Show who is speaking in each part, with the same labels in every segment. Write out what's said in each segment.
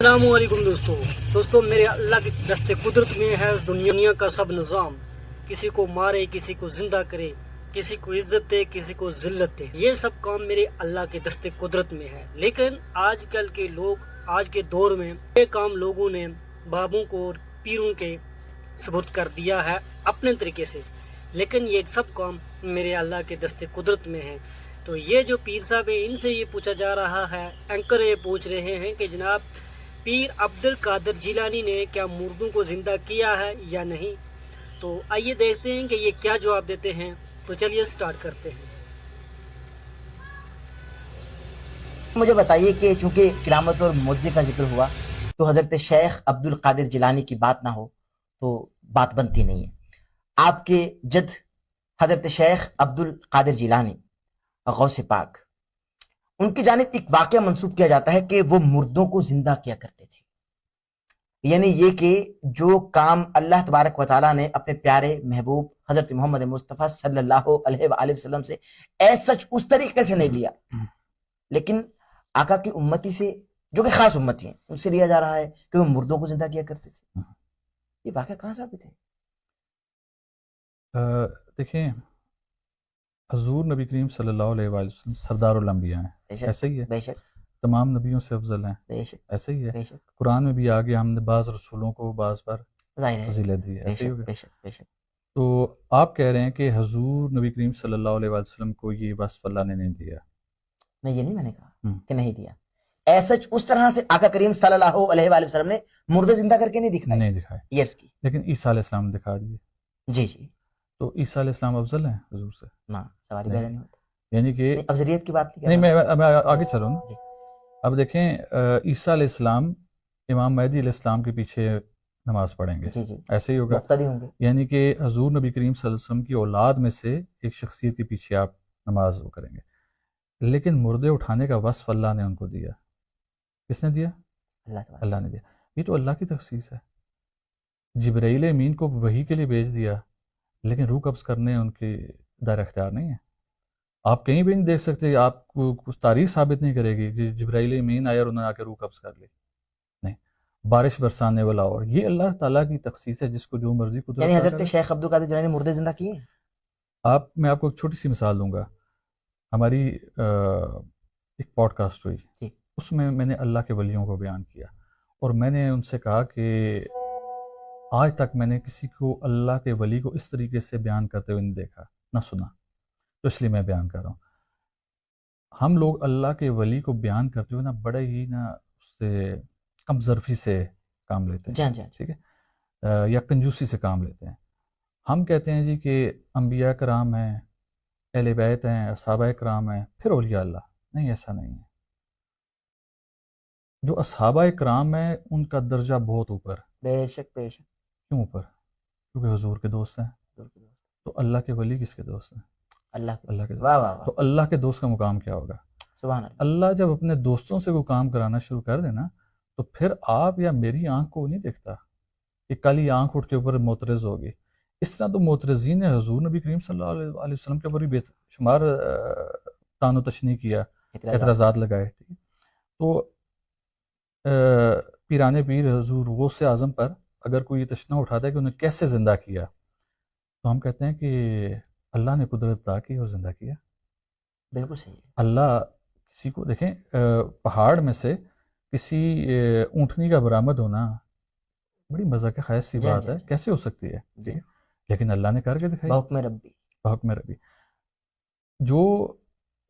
Speaker 1: السلام علیکم دوستو میرے اللہ کے دست قدرت میں ہے اس دنیا کا سب نظام. کسی کو مارے، کسی کو زندہ کرے، کسی کو عزت دے، کسی کو ذلت دے. یہ سب کام میرے اللہ کے دست قدرت میں ہے. لیکن آج کل کے لوگ، آج کے دور میں یہ کام لوگوں نے بابوں کو اور پیروں کے سپرد کر دیا ہے اپنے طریقے سے. لیکن یہ سب کام میرے اللہ کے دست قدرت میں ہے. تو یہ جو پیر صاحب ہیں، ان سے یہ پوچھا جا رہا ہے، اینکر یہ پوچھ رہے ہیں کہ جناب پیر عبد القادر جیلانی نے کیا مردوں کو زندہ کیا ہے یا نہیں. تو آئیے دیکھتے ہیں کہ یہ کیا جواب دیتے ہیں. تو چلیے سٹارٹ کرتے ہیں.
Speaker 2: مجھے بتائیے کہ چونکہ کرامت اور معجزے کا ذکر ہوا تو حضرت شیخ عبد القادر جیلانی کی بات نہ ہو تو بات بنتی نہیں ہے. آپ کے جد حضرت شیخ عبد القادر جیلانی غوث پاک، ان کی جانب ایک واقعہ منسوب کیا جاتا ہے کہ وہ مردوں کو زندہ کیا کرتے تھے. یعنی یہ کہ جو کام اللہ تبارک و تعالیٰ نے اپنے پیارے محبوب حضرت محمد مصطفیٰ صلی اللہ علیہ وآلہ وسلم سے سچ اس طریقے سے نہیں لیا، لیکن آقا کی امتی سے جو کہ خاص امتی ہیں ان سے لیا جا رہا ہے کہ وہ مردوں کو زندہ کیا کرتے تھے. یہ واقعہ کہاں ثابت ہے؟
Speaker 3: دیکھیں، حضور نبی کریم صلی اللہ علیہ وآلہ وسلم سردار الانبیاء ہیں، ایسے ہی ہے.
Speaker 2: بے شک
Speaker 3: تمام نبیوں سے افضل ہیں،
Speaker 2: بے شک
Speaker 3: ایسے ہی ہے.
Speaker 2: بے شک
Speaker 3: قرآن میں بھی آگے ہم نے بعض رسولوں کو بعض پر
Speaker 2: ظاہر ہے.
Speaker 3: فضیلت دی ہے،
Speaker 2: بے
Speaker 3: ایسے ہی
Speaker 2: شک
Speaker 3: ہوگا.
Speaker 2: بے شک بے شک.
Speaker 3: تو آپ کہہ رہے ہیں کہ حضور نبی کریم صلی اللہ علیہ وآلہ وسلم کو یہ وصف اللہ نے نہیں دیا.
Speaker 2: نہیں، یہ نہیں میں نے کہا کہ نہیں دیا. سچ اس طرح سے آقا کریم صلی اللہ علیہ وآلہ وسلم نے مردے زندہ کر کے نہیں دکھائے،
Speaker 3: نہیں دکھائے،
Speaker 2: یس کی.
Speaker 3: لیکن عیسیٰ علیہ السلام نے دکھا دیے.
Speaker 2: جی جی.
Speaker 3: تو عیسیٰ علیہ السلام افضل ہیں حضور سے؟
Speaker 2: نہ سواری پیدا نہیں ہوتا.
Speaker 3: یعنی کہ
Speaker 2: افضلیت کی بات
Speaker 3: نہیں، میں آگے چلوں نا.
Speaker 2: جی.
Speaker 3: اب دیکھیں، عیسیٰ علیہ السلام امام مہدی علیہ السلام کے پیچھے نماز پڑھیں گے،
Speaker 2: جی جی
Speaker 3: ایسے ہی ہوگا.
Speaker 2: مقتدی ہوں گے.
Speaker 3: یعنی کہ حضور نبی کریم صلی اللہ علیہ وسلم کی اولاد میں سے ایک شخصیت کے پیچھے آپ نماز وہ کریں گے. لیکن مردے اٹھانے کا وصف اللہ نے ان کو دیا. کس نے دیا؟ اللہ نے دیا. یہ تو اللہ کی تخصیص ہے. جبرائیل امین کو وحی کے لیے بھیج دیا، لیکن روح قبض کرنے ان کے دائرہ اختیار نہیں ہے. آپ کہیں بھی نہیں دیکھ سکتے، آپ کو کچھ تاریخ ثابت نہیں کرے گی کہ جبرائیل امین آیا اور انہوں نے آ کے روح قبض کر لی. نہیں، بارش برسانے والا اور یہ اللہ تعالیٰ کی تخصیص ہے، جس کو جو مرضی قدرت.
Speaker 2: یعنی حضرت شیخ عبد القادر جیلانی مردے زندہ کیے ہیں؟
Speaker 3: میں آپ کو ایک چھوٹی سی مثال دوں گا. ہماری ایک پوڈ کاسٹ ہوئی،
Speaker 2: جی.
Speaker 3: اس میں نے اللہ کے ولیوں کو بیان کیا، اور میں نے ان سے کہا کہ آج تک میں نے کسی کو اللہ کے ولی کو اس طریقے سے بیان کرتے ہوئے نہیں دیکھا، نہ سنا. تو اس لیے میں بیان کر رہا ہوں. ہم لوگ اللہ کے ولی کو بیان کرتے ہوئے نا بڑے ہی نا اس سے کم ظرفی سے کام لیتے ہیں.
Speaker 2: جی.
Speaker 3: ٹھیک ہے، یا کنجوسی سے کام لیتے ہیں. ہم کہتے ہیں جی کہ انبیاء کرام ہیں، اہل بیت ہیں، صحابہ کرام ہیں، پھر اولیاء اللہ. نہیں، ایسا نہیں ہے. جو اصحابہ کرام ہیں ان کا درجہ بہت اوپر.
Speaker 2: بے شک بے شک.
Speaker 3: کیوں اوپر؟ کیونکہ حضور کے دوست ہیں. تو اللہ کے ولی کس کے دوست ہیں؟ اللہ کے دوست.
Speaker 2: واہ واہ واہ.
Speaker 3: تو اللہ کے دوست کا مقام کیا ہوگا؟
Speaker 2: سبحان اللہ.
Speaker 3: اللہ جب اپنے دوستوں سے کوئی کام کرانا شروع کر دے نا، تو پھر آپ یا میری آنکھ کو نہیں دیکھتا کہ کل ہی آنکھ اٹھ کے اوپر معترض ہوگی. اس طرح تو معترضین نے حضور نبی کریم صلی اللہ علیہ وسلم کے اوپر بے شمار تان و تشنیع کیا، اعتراضات لگائے. تو پیرانے پیر حضور غوث اعظم پر اگر کوئی یہ تشنہ اٹھاتا ہے کہ انہیں کیسے زندہ کیا، تو ہم کہتے ہیں کہ اللہ نے قدرت عطا کی اور زندہ کیا.
Speaker 2: بالکل صحیح.
Speaker 3: اللہ کسی کو، دیکھیں، پہاڑ میں سے کسی اونٹنی کا برآمد ہونا بڑی مزہ کے خیز سی بات ہے، کیسے ہو سکتی ہے؟ ٹھیک ہے، لیکن اللہ نے کر کے دکھائی
Speaker 2: بحکم ربی.
Speaker 3: بحکم ربی. جو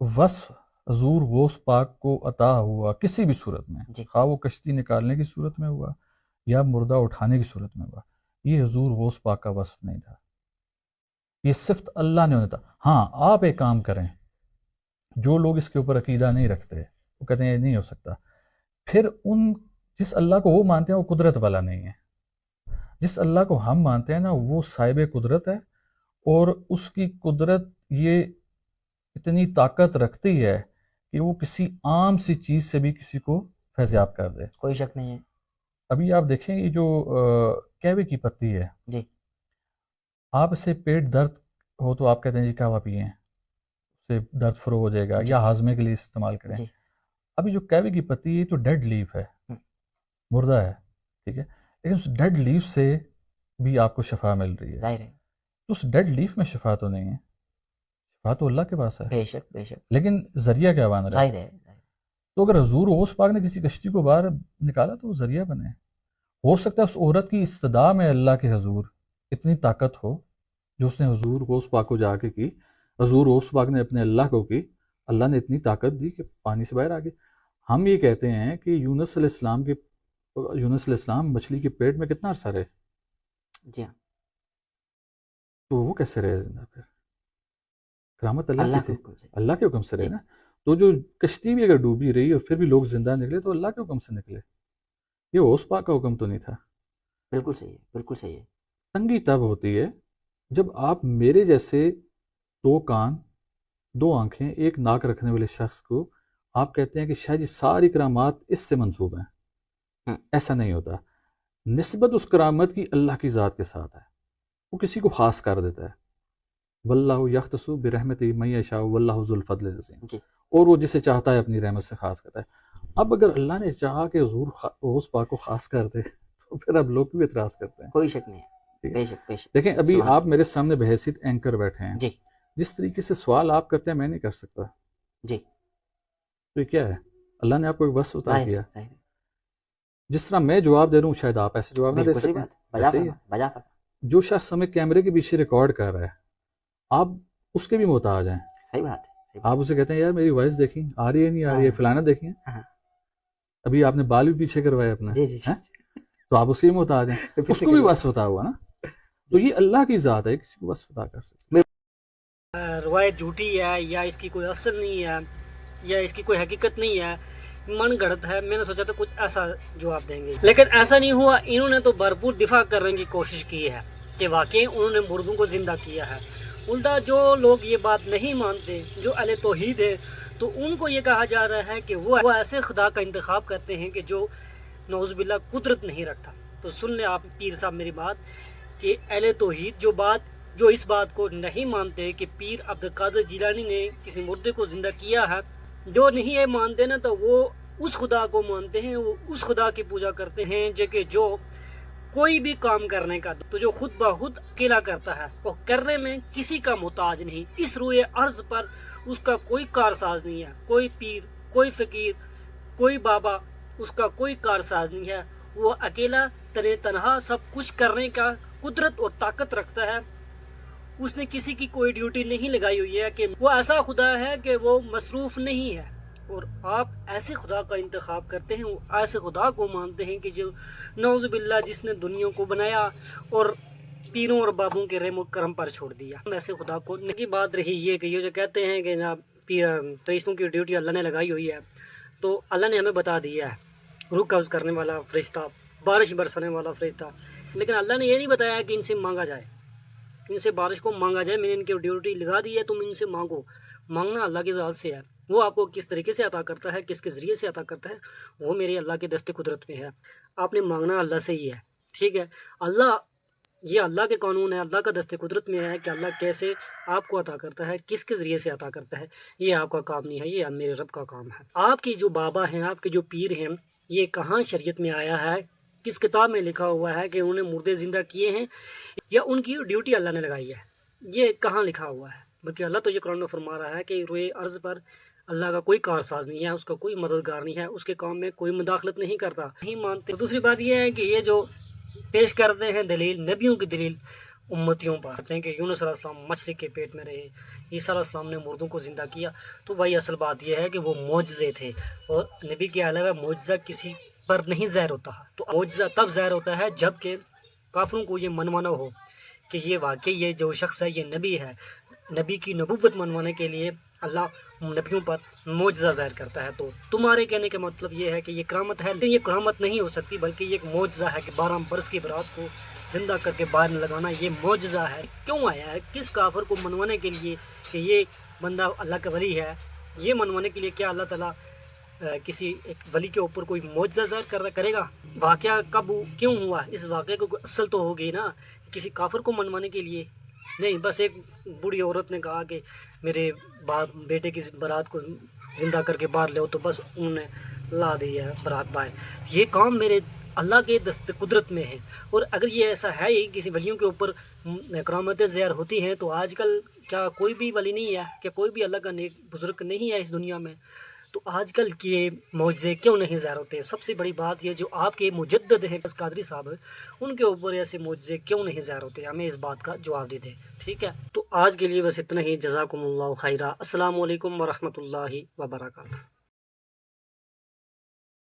Speaker 3: وصف حضور غوث پاک کو عطا ہوا کسی بھی صورت میں، خواہ وہ کشتی نکالنے کی صورت میں ہوا یا مردہ اٹھانے کی صورت میں ہوا، یہ حضور غوث پاک کا وصف نہیں تھا. یہ صرف اللہ نے انہیں تھا. ہاں، آپ ایک کام کریں، جو لوگ اس کے اوپر عقیدہ نہیں رکھتے وہ کہتے ہیں یہ نہیں ہو سکتا، پھر جس اللہ کو وہ مانتے ہیں وہ قدرت والا نہیں ہے. جس اللہ کو ہم مانتے ہیں نا وہ صاحب قدرت ہے، اور اس کی قدرت یہ اتنی طاقت رکھتی ہے کہ وہ کسی عام سی چیز سے بھی کسی کو فیضیاب کر دے.
Speaker 2: کوئی شک نہیں ہے.
Speaker 3: ابھی آپ دیکھیں، یہ جو کہوے کی پتی ہے،
Speaker 2: جی،
Speaker 3: آپ اسے پیٹ درد ہو تو آپ کہتے ہیں جی کہوہ پئیں، اس سے درد فروغ ہو جائے گا، یا ہاضمے کے لیے استعمال کریں.
Speaker 2: جی.
Speaker 3: ابھی جو کہوے کی پتی ہے تو ڈیڈ لیف ہے، مردہ ہے، ٹھیک ہے، لیکن اس ڈیڈ لیف سے بھی آپ کو شفا مل رہی ہے،
Speaker 2: ظاہر ہے،
Speaker 3: تو اس ڈیڈ لیف میں شفا تو نہیں ہے، شفا تو اللہ کے پاس ہے،
Speaker 2: بے شک بے شک،
Speaker 3: لیکن ذریعہ کیا بن رہا ہے؟
Speaker 2: ظاہر ہے،
Speaker 3: تو اگر حضور غوث پاک نے کسی کشتی کو باہر نکالا تو وہ ذریعہ بنے. ہو سکتا ہے اس عورت کی استدعا میں اللہ کے حضور اتنی طاقت ہو جو اس نے حضور غوث پاک کو جا کے کی، حضور غوث پاک نے اپنے اللہ کو کی، اللہ نے اتنی طاقت دی کہ پانی سے باہر آ گئے. ہم یہ کہتے ہیں کہ یونس علیہ السلام مچھلی کے پیٹ میں کتنا عرصہ رہے،
Speaker 2: جی ہاں،
Speaker 3: تو وہ کیسے رہے زندہ؟ پھر کرامت اللہ
Speaker 2: اللہ
Speaker 3: کی
Speaker 2: کے
Speaker 3: تھی،
Speaker 2: حکم سے،
Speaker 3: اللہ کے حکم سے رہے
Speaker 2: جی.
Speaker 3: نا. تو جو کشتی بھی اگر ڈوبی رہی اور پھر بھی لوگ زندہ نکلے تو اللہ کے حکم سے نکلے، یہ غوث پاک کا حکم تو نہیں تھا.
Speaker 2: بالکل صحیح ہے، بالکل صحیح ہے.
Speaker 3: تنگی تب ہوتی ہے جب آپ میرے جیسے 2 کان 2 آنکھیں 1 ناک رکھنے والے شخص کو آپ کہتے ہیں کہ شاید یہ ساری کرامات اس سے منسوب ہیں. ایسا نہیں ہوتا. نسبت اس کرامت کی اللہ کی ذات کے ساتھ ہے، وہ کسی کو خاص کر دیتا ہے. واللہ یختص برحمتہ من یشاء واللہ ذو الفضل العظیم،
Speaker 2: جی.
Speaker 3: اور وہ جسے چاہتا ہے اپنی رحمت سے خاص کرتا ہے. اب اگر اللہ نے چاہا کہ حضور غوث پاک کو خاص کر دے تو پھر اب لوگ بھی اعتراض کرتے ہیں.
Speaker 2: کوئی شک نہیں ہے،
Speaker 3: ٹھیک ہے؟
Speaker 2: بے شک بے شک.
Speaker 3: دیکھیں ابھی
Speaker 2: سبحان
Speaker 3: آپ میرے سامنے بحیثیت اینکر بیٹھے ہیں،
Speaker 2: جی
Speaker 3: جس طریقے سے سوال آپ کرتے ہیں میں نہیں کر سکتا.
Speaker 2: جی،
Speaker 3: تو یہ کیا ہے؟ اللہ نے آپ کو ایک وصف عطا
Speaker 2: ظاہر
Speaker 3: کیا.
Speaker 2: ہے، ظاہر ہے،
Speaker 3: جس طرح میں جواب دے رہا ہوں شاید آپ ایسے جواب نہ دے
Speaker 2: بالکل صحیح
Speaker 3: سکیں.
Speaker 2: بات، بجا
Speaker 3: ایسے ہی
Speaker 2: فرما
Speaker 3: ہے.
Speaker 2: بجا فرما،
Speaker 3: جو شخص ہمیں کیمرے کے پیچھے ریکارڈ کر رہا ہے آپ اس کے بھی محتاج ہیں.
Speaker 2: صحیح بات ہے، صحیح بات.
Speaker 3: آپ اسے کہتے ہیں یار میری وائس دیکھیں آ رہی ہے نہیں آ رہی ہے،
Speaker 2: ہاں.
Speaker 3: فلانا دیکھیں.
Speaker 2: ہاں.
Speaker 3: ابھی آپ نے بال بھی پیچھے کروائے اپنے،
Speaker 2: جی جی جی،
Speaker 3: ہیں؟ تو آپ اس کے بھی محتاج ہیں.
Speaker 2: تو
Speaker 3: اس
Speaker 2: کسی
Speaker 3: کو
Speaker 2: کے
Speaker 3: بھی
Speaker 2: لیے
Speaker 3: وصف عطا ہوا نا. تو یہ اللہ کی ذات ہے، کسی کو وصف عطا کر سکتے.
Speaker 1: روایت جھوٹی ہے یا اس کی کوئی اصل نہیں ہے یا اس کی کوئی حقیقت نہیں ہے، من گھڑت ہے. میں نے سوچا تھا کچھ ایسا جواب دیں گے، لیکن ایسا نہیں ہوا. انہوں نے تو بھرپور دفاع کرنے کی کوشش کی ہے کہ واقعی انہوں نے مردوں کو زندہ کیا ہے. الٹا جو لوگ یہ بات نہیں مانتے، جو اہل توحید ہے، تو ان کو یہ کہا جا رہا ہے کہ وہ ایسے خدا کا انتخاب کرتے ہیں کہ جو نعوذ باللہ قدرت نہیں رکھتا. تو سن لیں آپ پیر صاحب میری بات، کہ اہل توحید جو اس بات کو نہیں مانتے کہ پیر عبدالقادر جیلانی نے کسی مردے کو زندہ کیا ہے، جو نہیں یہ مانتے نا، تو وہ اس خدا کو مانتے ہیں، وہ اس خدا کی پوجا کرتے ہیں جو کوئی بھی کام کرنے کا تو جو خود بخود اکیلا کرتا ہے، وہ کرنے میں کسی کا محتاج نہیں. اس روئے عرض پر اس کا کوئی کارساز نہیں ہے، کوئی پیر، کوئی فقیر، کوئی بابا، اس کا کوئی کارساز نہیں ہے. وہ اکیلا تنہا سب کچھ کرنے کا قدرت اور طاقت رکھتا ہے. اس نے کسی کی کوئی ڈیوٹی نہیں لگائی ہوئی ہے کہ وہ ایسا خدا ہے کہ وہ مصروف نہیں ہے. اور آپ ایسے خدا کا انتخاب کرتے ہیں، وہ ایسے خدا کو مانتے ہیں کہ جو نعوذ باللہ جس نے دنیا کو بنایا اور پیروں اور بابوں کے رحم و کرم پر چھوڑ دیا. ایسے خدا کو نہیں. بات رہی یہ کہ یہ جو کہتے ہیں کہ جناب فرشتوں کی ڈیوٹی اللہ نے لگائی ہوئی ہے، تو اللہ نے ہمیں بتا دیا ہے روح قبض کرنے والا فرشتہ، بارش برسانے والا فرشتہ، لیکن اللہ نے یہ نہیں بتایا کہ ان سے مانگا جائے، ان سے بارش کو مانگا جائے. میں نے ان کی ڈیوٹی لگا دی ہے، تم ان سے مانگو. مانگنا اللہ کی ذات سے ہے، وہ آپ کو کس طریقے سے عطا کرتا ہے، کس کے ذریعے سے عطا کرتا ہے، وہ میرے اللہ کے دست قدرت میں ہے. آپ نے مانگنا اللہ سے ہی ہے، ٹھیک ہے. یہ اللہ کے قانون ہے، اللہ کا دست قدرت میں ہے کہ اللہ کیسے آپ کو عطا کرتا ہے، کس کے ذریعے سے عطا کرتا ہے. یہ آپ کا کام نہیں ہے، یہ میرے رب کا کام ہے. آپ کی جو بابا ہیں، آپ کے جو پیر ہیں، یہ کہاں شریعت میں آیا ہے، کس کتاب میں لکھا ہوا ہے کہ انہوں نے مردے زندہ کیے ہیں یا ان کی ڈیوٹی اللہ نے لگائی ہے؟ یہ کہاں لکھا ہوا ہے؟ بلکہ اللہ تو یہ قرآن میں فرما رہا ہے کہ روئے عرض پر اللہ کا کوئی کارساز نہیں ہے، اس کا کوئی مددگار نہیں ہے، اس کے کام میں کوئی مداخلت نہیں کرتا، نہیں مانتے. دوسری بات یہ ہے کہ یہ جو پیش کرتے ہیں دلیل، نبیوں کی دلیل امتیوں پر، کہتے ہیں کہ یونس علیہ السلام مچھلی کے پیٹ میں رہے، عیسیٰ علیہ السلام نے مردوں کو زندہ کیا. تو بھائی اصل بات یہ ہے کہ وہ معجزے تھے، اور نبی کے علاوہ معجزہ کسی پر نہیں ظاہر ہوتا. تو معجزہ تب ظاہر ہوتا ہے جب کہ کافروں کو یہ منوانا ہو کہ یہ واقعی یہ جو شخص ہے یہ نبی ہے. نبی کی نبوت منوانے کے لیے اللہ نبیوں پر معجزہ ظاہر کرتا ہے. تو تمہارے کہنے کا مطلب یہ ہے کہ یہ کرامت ہے، لیکن یہ کرامت نہیں ہو سکتی، بلکہ یہ ایک معجزہ ہے کہ 12 برس کی برات کو زندہ کر کے باہر لگانا یہ معجزہ ہے. کیوں آیا ہے؟ کس کافر کو منوانے کے لیے کہ یہ بندہ اللہ کا ولی ہے، یہ منوانے کے لیے کیا اللہ تعالیٰ کسی ایک ولی کے اوپر کوئی معجزہ ظاہر کرے گا؟ واقعہ کب کیوں ہوا؟ اس واقعے کو اصل تو ہوگی نا، کسی کافر کو منوانے کے لیے نہیں. بس ایک بوڑھی عورت نے کہا کہ میرے بیٹے کی برات کو زندہ کر کے باہر لو، تو بس انہوں نے لا دی ہے برات باہر. یہ کام میرے اللہ کے دست قدرت میں ہے۔ اور اگر یہ ایسا ہے ہی کسی ولیوں کے اوپر کرامتیں ظاہر ہوتی ہیں تو آج کل کیا کوئی بھی ولی نہیں ہے، کیا کوئی بھی اللہ کا نیک بزرگ نہیں ہے اس دنیا میں؟ تو آج کل کے معجزے کیوں نہیں ظاہر ہوتے؟ سب سے بڑی بات یہ جو آپ کے مجدد ہیں قادری صاحب، ان کے اوپر ایسے معجزے کیوں نہیں ظاہر ہوتے؟ ہمیں اس بات کا جواب دے دیں، ٹھیک ہے؟ تو آج کے لیے بس اتنا ہی، جزاکم اللہ خیرہ، السلام علیکم ورحمۃ اللہ وبرکاتہ۔